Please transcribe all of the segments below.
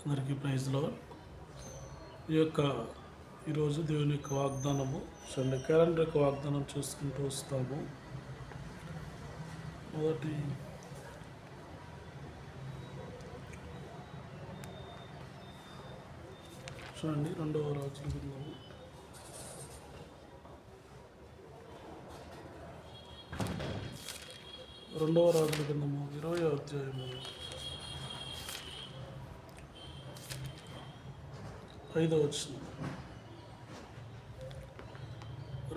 అందరికీ ప్రైజ్లో ఈ యొక్క ఈరోజు దేవుని యొక్క వాగ్దానము సండే క్యాలెండర్ యొక్క వాగ్దానం చూసుకుంటూ వస్తాము. మొదటి చూడండి, రెండవ రాజుల గ్రంథము రెండవ రాజుల గ్రంథము 20వ అధ్యాయము 5వ వచనం.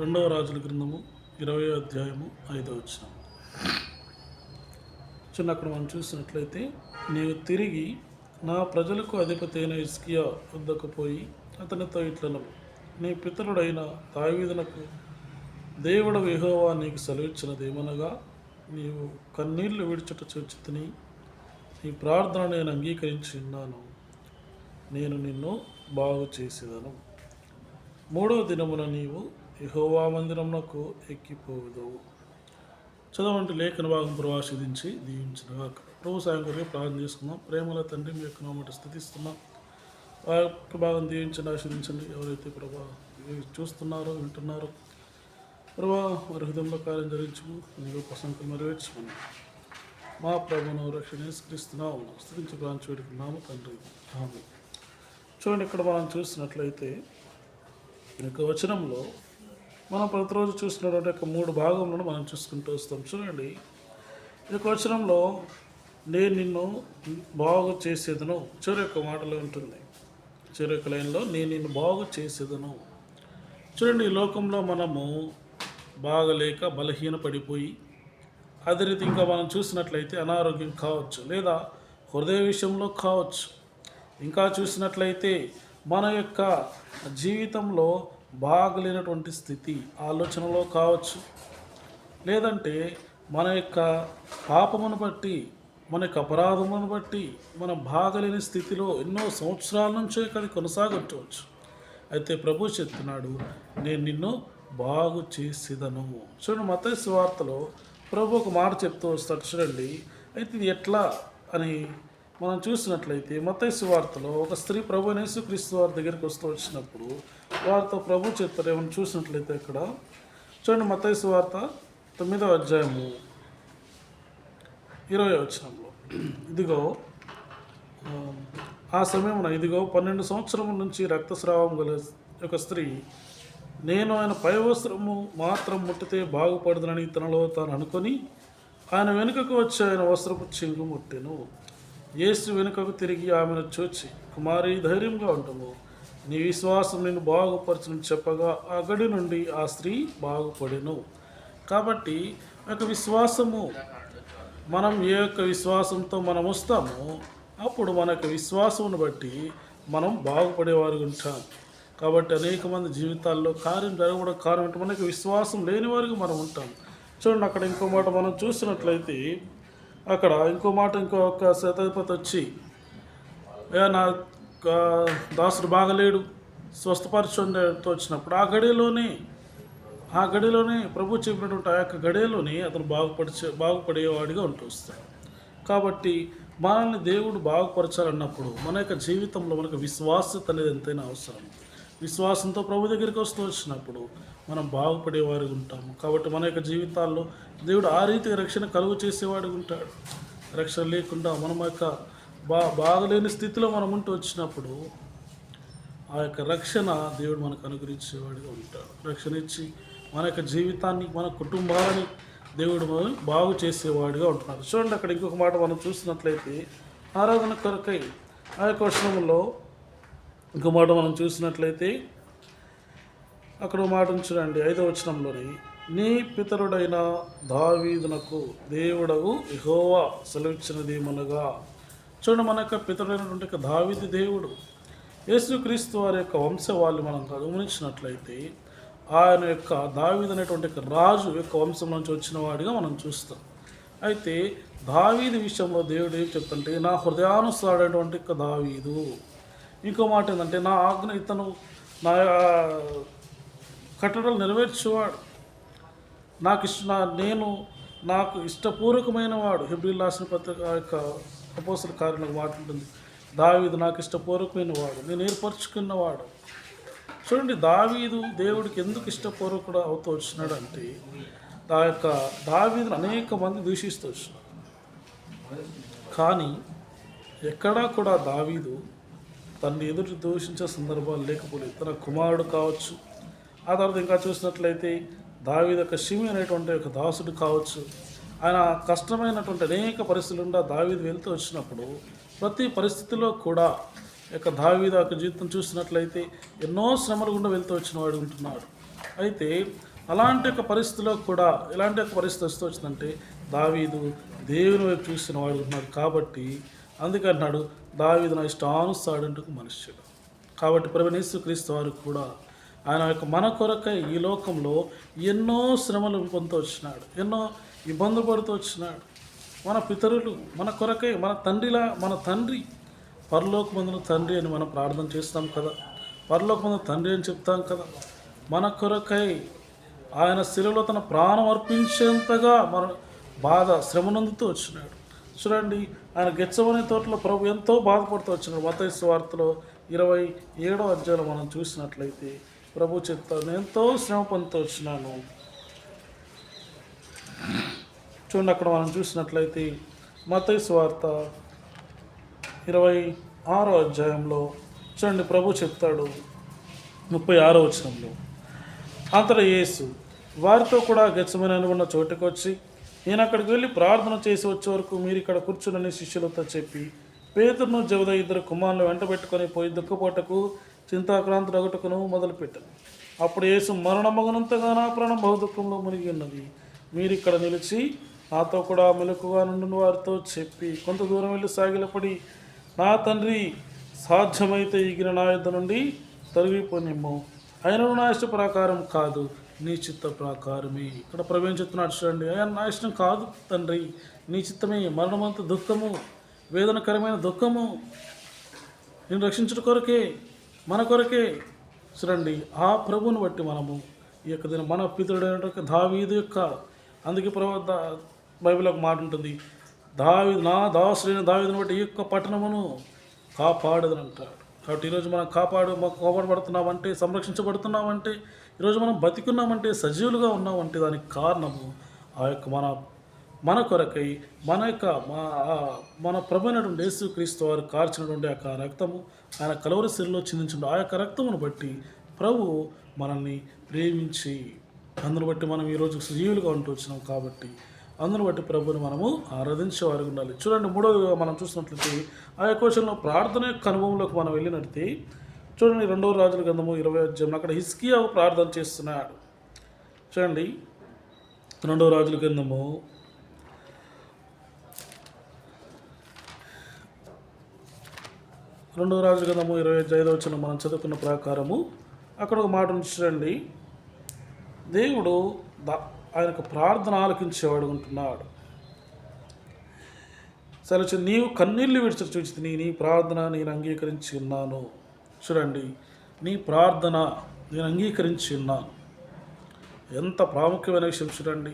రెండవ రాజుల గ్రంథము 20వ అధ్యాయము 5వ వచనం. అక్కడ మనం చూసినట్లయితే, నీవు తిరిగి నా ప్రజలకు అధిపతి అయిన హిజ్కియా వద్దకు పోయి అతనితో ఇట్లను, నీ పితరుడైన దావీదునకు దేవుడు యెహోవా నీకు సెలవిచ్చినదేమనగా, నీవు కన్నీళ్లు విడిచుట చూచితిని, నీ ప్రార్థన నేను అంగీకరించి ఉన్నాను, నేను నిన్ను బాగు చేసేదను. 3వ దినమున నీవు యెహోవా మందిరమునకు ఎక్కిపోవుదువు. చదవంటి లేఖన భాగం ప్రవాసిదించి దీవించినగాక. ప్రభు సాయం కొరకు ప్రార్థన చేసుకుందాం. ప్రేమల తండ్రి, మీ యొక్క నామమున స్తుతిస్తున్నాం. ఆ యొక్క భాగం దీవించండి, ఆశీర్వదించండి. ఎవరైతే ప్రభా చూస్తున్నారో వింటున్నారో ప్రభా వారి హృదయంలో కార్యం జరిగించు, నీ గొప్ప సంఖ్యలు నెరవేర్చుకుని మా ప్రభువును రక్షణ యేసుక్రీస్తున్నాము స్తుతించి ప్రార్థన వేడుకున్నాము తండ్రి, ఆమేన్. చూడండి, ఇక్కడ మనం చూసినట్లయితే ఈ యొక్క వచనంలో మనం ప్రతిరోజు చూసినటువంటి యొక్క 3 భాగములను మనం చూసుకుంటూ వస్తాం. చూడండి, ఈ యొక్క వచనంలో నేను నిన్ను బాగు చేసేదను చివరి యొక్క మాటలో ఉంటుంది. చివరి యొక్క లైన్లో నేను నిన్ను బాగు చేసేదను. చూడండి, ఈ లోకంలో మనము బాగలేక బలహీన పడిపోయి, అదే రీతి ఇంకా మనం చూసినట్లయితే అనారోగ్యం కావచ్చు, లేదా హృదయ విషయంలో కావచ్చు, ఇంకా చూసినట్లయితే మన యొక్క జీవితంలో బాగలేనటువంటి స్థితి ఆలోచనలో కావచ్చు, లేదంటే మన యొక్క పాపమును బట్టి, మన యొక్క అపరాధములను బట్టి మనం బాగలేని స్థితిలో ఎన్నో సంవత్సరాల నుంచే అది కొనసాగవచ్చు. అయితే ప్రభు చెప్తున్నాడు, నేను నిన్ను బాగు చేసేదను. చూడండి, మత్తయి సువార్తలో ప్రభు ఒక మాట చెప్తూ వస్తాడు. చూడండి, అయితే ఇది ఎట్లా అని మనం చూసినట్లయితే మత్తయి సువార్తలో ఒక స్త్రీ ప్రభు యేసుక్రీస్తు వారి దగ్గరికి వచ్చినప్పుడు వారితో ప్రభు చెప్తారు. ఏమైనా చూసినట్లయితే ఇక్కడ చూడండి, మత్తయి సువార్త 9వ అధ్యాయము 20వ వచనంలో, ఇదిగో ఆ సమయమున 12 సంవత్సరముల నుంచి రక్తస్రావం గల ఒక స్త్రీ, నేను ఆయన పై వస్త్రము మాత్రం ముట్టితే బాగుపడదని తనలో తాను అనుకొని ఆయన వెనుకకు వచ్చి ఆయన వస్త్రపు చెంగు ముట్టెను. యేసు వెనుకకు తిరిగి ఆమెను చూచి, కుమారి ధైర్యంగా ఉంటాము, నీ విశ్వాసం నిన్ను బాగుపరచును చెప్పగా ఆ గడి నుండి ఆ స్త్రీ బాగుపడెను. కాబట్టి ఒక విశ్వాసము, మనం ఏ యొక్క విశ్వాసంతో మనం వస్తామో అప్పుడు మన యొక్క విశ్వాసమును బట్టి మనం బాగుపడేవారు ఉంటాం. కాబట్టి అనేక మంది జీవితాల్లో కార్యం జరగడం కారణం అంటే మనకి విశ్వాసం లేని వారికి మనం ఉంటాం. చూడండి, అక్కడ ఇంకో మాట మనం చూసినట్లయితే, అక్కడ ఇంకో మాట, ఇంకొక శతాధిపతి వచ్చి, నా దాసుడు బాగలేడు స్వస్థపరచుతో వచ్చినప్పుడు ఆ గడిలోనే ప్రభు చెప్పినటువంటి ఆ యొక్క గడిలోనే అతను బాగుపడేవాడిగా ఉంటూ వస్తాడు. కాబట్టి మనల్ని దేవుడు బాగుపరచాలన్నప్పుడు మన యొక్క జీవితంలో మనకు విశ్వాసత అనేది ఎంతైనా అవసరం. విశ్వాసంతో ప్రభు దగ్గరికి వచ్చినప్పుడు మనం బాగుపడేవారు ఉంటాము. కాబట్టి మన యొక్క జీవితాల్లో దేవుడు ఆ రీతిగా రక్షణ కలుగు చేసేవాడు ఉంటాడు. రక్షణ లేకుండా మనం యొక్క బాగలేని స్థితిలో మనం ఉంటూ వచ్చినప్పుడు ఆ యొక్క రక్షణ దేవుడు మనకు అనుగ్రహించేవాడిగా ఉంటాడు. రక్షణ ఇచ్చి మన యొక్క జీవితాన్ని, మన కుటుంబాలని దేవుడు బాగు చేసేవాడిగా ఉంటున్నాడు. చూడండి, అక్కడ ఇంకొక మాట మనం చూసినట్లయితే, ఆరాధన కొరకై ఆ యొక్క వచనంలో ఇంకో మాట మనం చూసినట్లయితే, అక్కడ మాట చూడండి, 5వ వచనంలోని, నీ పితరుడైన దావీదునకు దేవుడవు యెహోవా సెలవిచ్చినదేమనగా. చూడండి, మన యొక్క పితరుడైనటువంటి దావీదు దేవుడు యేసుక్రీస్తు వారి యొక్క వంశవాళ్ళు మనం గమనించినట్లయితే, ఆయన యొక్క దావీదు అనేటువంటి రాజు యొక్క వంశం నుంచి వచ్చిన వాడిగా మనం చూస్తాం. అయితే దావీదు విషయంలో దేవుడు ఏం చెప్తుంటే, నా హృదయానుసారైనటువంటి దావీదు. ఇంకో మాట ఏంటంటే, నా ఆజ్ఞ ఇతను నా కట్టడలు నెరవేర్చేవాడు, నాకు ఇష్టపూర్వకమైన వాడు. హెబ్రీయులకు రాసిన పత్రిక యొక్క అపోస్తల కార్యాలకు మాట ఉంటుంది, దావీదు నాకు ఇష్టపూర్వకమైన వాడు, నేను ఏర్పరచుకున్నవాడు. చూడండి, దావీదు దేవుడికి ఎందుకు ఇష్టపూర్వకుడు అవుతూ వచ్చినాడు అంటే ఆ యొక్క దావీదును అనేక మంది దూషిస్తూ వచ్చినాడు. కానీ ఎక్కడా కూడా దావీదు తనని ఎదుటి దూషించే సందర్భాలు లేకపోలేదు. తన కుమారుడు కావచ్చు, ఆ తర్వాత ఇంకా చూసినట్లయితే దావీదు యొక్క షిమి అనేటువంటి ఒక దాసుడు కావచ్చు, ఆయన కష్టమైనటువంటి అనేక పరిస్థితులు ఉండా దావీదు వెళ్తూ వచ్చినప్పుడు ప్రతి పరిస్థితిలో కూడా యొక్క దావీదు యొక్క జీవితం చూసినట్లయితే ఎన్నో శ్రమలు గుండా వెళ్తూ వచ్చిన వాడు ఉంటున్నాడు. అయితే అలాంటి యొక్క పరిస్థితిలో కూడా ఎలాంటి యొక్క పరిస్థితి వస్తూ వచ్చిందంటే దావీదు దేవుని వైపు చూసిన వాడు ఉన్నాడు. కాబట్టి అందుకన్నాడు దావీదు నా ఇష్టానుసారుడు మనుష్యుడు. కాబట్టి ప్రభువైన యేసుక్రీస్తు వారు కూడా ఆయన యొక్క మన కొరకై ఈ లోకంలో ఎన్నో శ్రమలు పొందుతూ వచ్చినాడు, ఎన్నో ఇబ్బందులు పడుతూ వచ్చినాడు. మన పితరులు మన కొరకై మన తండ్రి పరలోకమందున తండ్రి అని మనం ప్రార్థన చేస్తాం కదా, పరలోకమందున తండ్రి అని చెప్తాం కదా. మన కొరకై ఆయన శిలువలో తన ప్రాణం అర్పించేంతగా మన శ్రమనందుతూ వచ్చినాడు. చూడండి, ఆయన గెత్సేమనే తోటలో ప్రభు ఎంతో బాధపడుతూ వచ్చినాడు. మత్తయి సువార్తలో 27వ అధ్యాయంలో మనం చూసినట్లయితే ప్రభు చెప్తాను, నేను ఎంతో శ్రమ పొందుతూ వచ్చినాను. చూడండి, అక్కడ మనం చూసినట్లయితే మత్తయి సువార్త 26వ అధ్యాయంలో చూడండి ప్రభు చెప్తాడు 36వ వచనంలో, అంతటా యేసు వారితో కూడా గెత్సేమనే ఉన్న చోటుకు వచ్చి, నేను అక్కడికి వెళ్ళి ప్రార్థన చేసి వచ్చే వరకు మీరు ఇక్కడ కూర్చునని శిష్యులతో చెప్పి పేతురును జెబెదయి 2 కుమారులను వెంటబెట్టుకొని పోయి దుఃఖపోటకు చింతాక్రాంతుడగుటకును మొదలుపెట్టాను. అప్పుడు యేసు మరణమగనంతగా నా ప్రాణం బహుదుఃఖంలో మునిగి ఉన్నది, మీరు ఇక్కడ నిలిచి నాతో కూడా మెలకుగా నుండి వారితో చెప్పి కొంత దూరం వెళ్ళి సాగిలపడి, నా తండ్రి సాధ్యమైతే ఎగిన నా యుద్ధ నుండి తొలగిపోనిమ్ము, అయినను నా ఇష్ట ప్రకారం కాదు నీ చిత్త ప్రకారమే. ఇక్కడ ప్రభువు చెప్తున్నాడు, చూడండి, నా ఇష్టం కాదు తండ్రి, నీ చిత్తమే. మరణమంత దుఃఖము, వేదనకరమైన దుఃఖము నేను రక్షించడం కొరకే, మన కొరకే. చూడండి, ఆ ప్రభువుని బట్టి మనము ఈ యొక్క దిన మన పితరుడైన దావీదు యొక్క, అందుకే బైబిల్ ఒక మాట ఉంటుంది, నా దాసుడైన దావీదుని బట్టి ఈ యొక్క పట్టణమును కాపాడదని అంటాడు. కాబట్టి ఈరోజు మనం కాపాడబడుతున్నామంటే, సంరక్షించబడుతున్నామంటే, ఈరోజు మనం బతికున్నామంటే, సజీవులుగా ఉన్నామంటే దానికి కారణము ఆ యొక్క మన కొరకై మన ప్రభువైనటువంటి యేసుక్రీస్తు వారు కార్చినటువంటి ఆ యొక్క రక్తము, ఆయన కలవరి శిలువలో చిందించిన ఆ యొక్క రక్తమును బట్టి ప్రభు మనల్ని ప్రేమించి అందును బట్టి మనం ఈరోజు సజీవులుగా ఉంటూ వచ్చినాం. కాబట్టి అందును బట్టి ప్రభుని మనము ఆరాధించే వారికి ఉండాలి. చూడండి, మూడవదిగా మనం చూసినట్లయితే ఆ యొక్క విషయంలో ప్రార్థన యొక్క అనుభవంలోకి మనం వెళ్ళినట్లయితే చూడండి, 2వ రాజుల గ్రంథము 20వ అధ్యాయంలో అక్కడ హిజ్కియా ప్రార్థన చేస్తున్నాడు. చూడండి, 2వ రాజుల గ్రంథము 25వ వచనం మనం చదువుకున్న ప్రకారము అక్కడ ఒక మాట చూడండి, దేవుడు ఆయనకు ప్రార్థన ఆలకించేవాడు ఉంటున్నాడు. సరే, నీవు కన్నీళ్ళు విడిచి చూచి నీ ప్రార్థన నేను అంగీకరించి ఉన్నాను. చూడండి, నీ ప్రార్థన నేను అంగీకరించి ఉన్నాను. ఎంత ప్రాముఖ్యమైన విషయం చూడండి,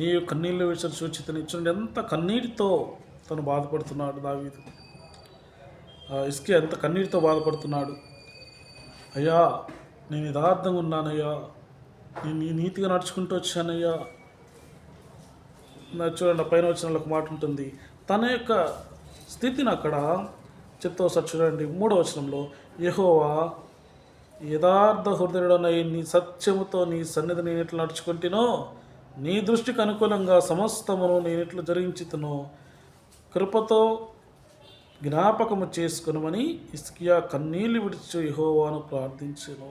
నీవు కన్నీళ్ళు విడిచి చూచితని. చూడండి, ఎంత కన్నీటితో తను బాధపడుతున్నాడు దావీదు. హిజ్కియా ఎంత కన్నీటితో బాధపడుతున్నాడు. అయ్యా, నేను యథార్థంగా ఉన్నానయ్యా, నేను నీతిగా నడుచుకుంటూ వచ్చానయ్యా. చూడండి, పైన వచ్చిన ఒక మాట ఉంటుంది, తన యొక్క స్థితిని అక్కడ చెప్తా వస్తారు. చూడండి, 3వ వచనంలో, యెహోవా యథార్థ హృదయుడనై నీ సత్యముతో నీ సన్నిధి నేను ఎట్లా నడుచుకుంటునో, నీ దృష్టికి అనుకూలంగా సమస్తమును నేను ఎట్లా జరిగించుతునో కృపతో జ్ఞాపకము చేసుకునమని హిజ్కియా కన్నీళ్లు విడిచి యెహోవాను ప్రార్థించెను.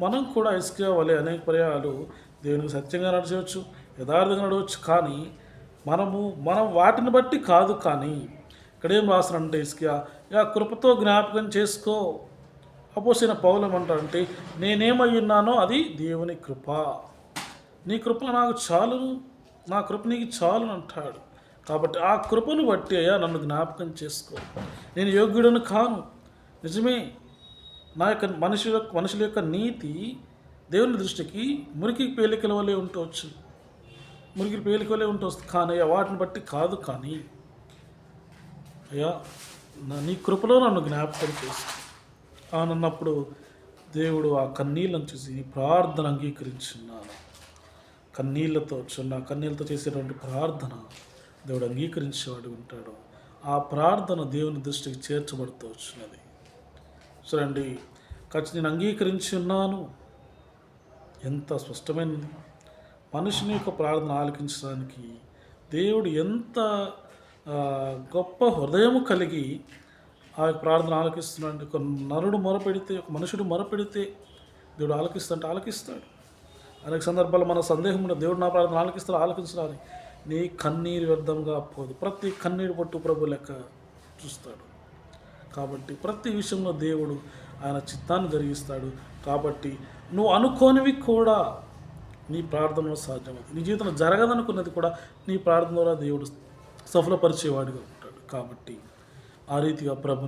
మనం కూడా హిజ్కియా వలె అనేక పర్యాలు దేవునికి సత్యంగా నడచవచ్చు, యథార్థంగా నడవచ్చు. కానీ మనం వాటిని బట్టి కాదు. కానీ ఇక్కడ ఏం రాస్తానంటే హిజ్కియా కృపతో జ్ఞాపకం చేసుకో. అపోసిన పౌలు ఏమంటాడంటే, నేనేమై ఉన్నానో అది దేవుని కృప, నీ కృప నాకు చాలును, నా కృప నీకు చాలును అంటాడు. కాబట్టి ఆ కృపను బట్టి అయ్యా నన్ను జ్ఞాపకం చేసుకో. నేను యోగ్యుడను కాను, నిజమే. నా యొక్క మనుషుల యొక్క నీతి దేవుని దృష్టికి మురికి పేలికల వల్లే ఉండవచ్చు, మురికి పేలిక వల్లే ఉంటుంది. కానీ వాటిని బట్టి కాదు. కానీ అయ్యా నీ కృపలో నన్ను జ్ఞాపకం చేసి అన్నప్పుడు దేవుడు ఆ కన్నీళ్ళను చూసి నీ ప్రార్థన అంగీకరించున్నాను. కన్నీళ్ళతో చేసేటువంటి ప్రార్థన దేవుడు అంగీకరించేవాడు ఉంటాడు. ఆ ప్రార్థన దేవుని దృష్టికి చేర్చబడుతూ వచ్చినది. చూడండి, నేను అంగీకరించి ఉన్నాను ఎంత స్పష్టమైనది. మనుషుని యొక్క ప్రార్థన ఆలకించడానికి దేవుడు ఎంత గొప్ప హృదయము కలిగి ఆ ప్రార్థన ఆలకిస్తున్నాడు. ఒక నరుడు మొరపెడితే, ఒక మనుషుడు మొరపెడితే దేవుడు ఆలకిస్తాడు. అనేక సందర్భాల్లో మన సందేహం ఉండదు, దేవుడు నా ప్రార్థన ఆలకించాలి. నీ కన్నీరు వ్యర్థంగా పోదు. ప్రతి కన్నీరు పట్టు ప్రభు లెక్క చూస్తాడు. కాబట్టి ప్రతి విషయంలో దేవుడు ఆయన చిత్తాన్ని జరిగిస్తాడు. కాబట్టి నువ్వు అనుకోనివి కూడా నీ ప్రార్థనలో సాధ్యమవుతుంది. నీ జీవితంలో జరగదనుకున్నది కూడా నీ ప్రార్థన ద్వారా దేవుడు సఫలపరిచేవాడిగా ఉంటాడు. కాబట్టి ఆ రీతిగా ప్రభు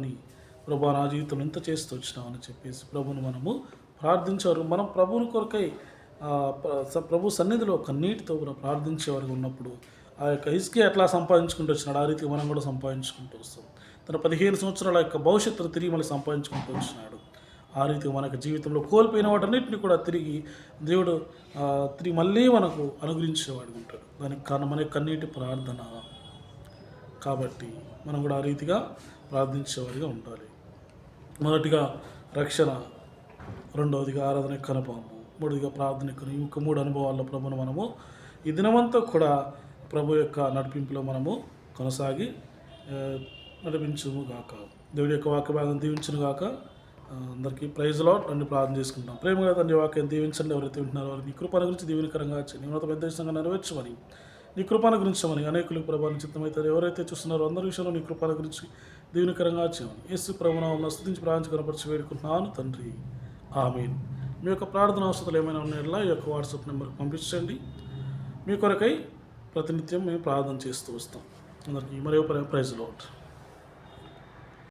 నా జీవితంలో ఇంత చేస్తూ వచ్చినామని చెప్పేసి ప్రభుని మనము ప్రార్థించేవారు. మనం ప్రభుని కొరకై ప్రభు సన్నిధిలో కన్నీటితో కూడా ప్రార్థించేవారు ఉన్నప్పుడు ఆ యొక్క హిజ్కియా ఎట్లా సంపాదించుకుంటూ వచ్చినాడు, ఆ రీతిగా మనం కూడా సంపాదించుకుంటూ వస్తాం. తన 15 సంవత్సరాల యొక్క భవిష్యత్తును తిరిగి మళ్ళీ సంపాదించుకుంటూ వచ్చినాడు. ఆ రీతిగా మనకు జీవితంలో కోల్పోయిన వాటన్నిటిని కూడా తిరిగి దేవుడు తిరిగి మళ్ళీ మనకు అనుగ్రహించేవాడు ఉంటాడు. దానికి కారణం మన కన్నీటి ప్రార్థన. కాబట్టి మనం కూడా ఆ రీతిగా ప్రార్థించేవారిగా ఉండాలి. మొదటిగా రక్షణ, రెండవదిగా ఆరాధన కనపాము, మూడవదిగా ప్రార్థన. ఈ 3 అనుభవాల్లో ప్రభును మనము ఈ దినమంతా కూడా ప్రభు యొక్క నడిపింపులో మనము కొనసాగి నడిపించుము గాక. దేవుడి యొక్క వాక్య భాగం దీవించును గాక. అందరికీ ప్రైజ్ లార్డ్. రండి ప్రార్థన చేసుకుంటాం. ప్రేమగా తండ్రి వాక్యం దీవించండి. ఎవరైతే వింటున్నారో వారికి నీ కృపణ గురించి దీవెనకరంగా నీ ఉన్నత పెద్ద విషయంగా నెరవేర్చమని, నీ కృపణ గురించమని అనేకులకు ప్రభావం చిత్తమవుతారు. ఎవరైతే చూస్తున్నారో అందరి విషయంలో నీ కృపణ గురించి దీవెనకరంగా చేయమని యేసు ప్రభునామమున స్తుతించి ప్రార్థించి కనపరిచి వేడుకుంటున్నాను తండ్రి. ఆమేన్. మీ యొక్క ప్రార్థన అవసరాలు ఏమైనా ఉన్నాయో ఈ యొక్క వాట్సాప్ నెంబర్కి పంపించండి. మీ కొరకై ప్రతినిత్యం మేము ప్రార్థన చేస్తూ వస్తాం. అందరికీ మరియు ప్రైజ్ లార్డ్.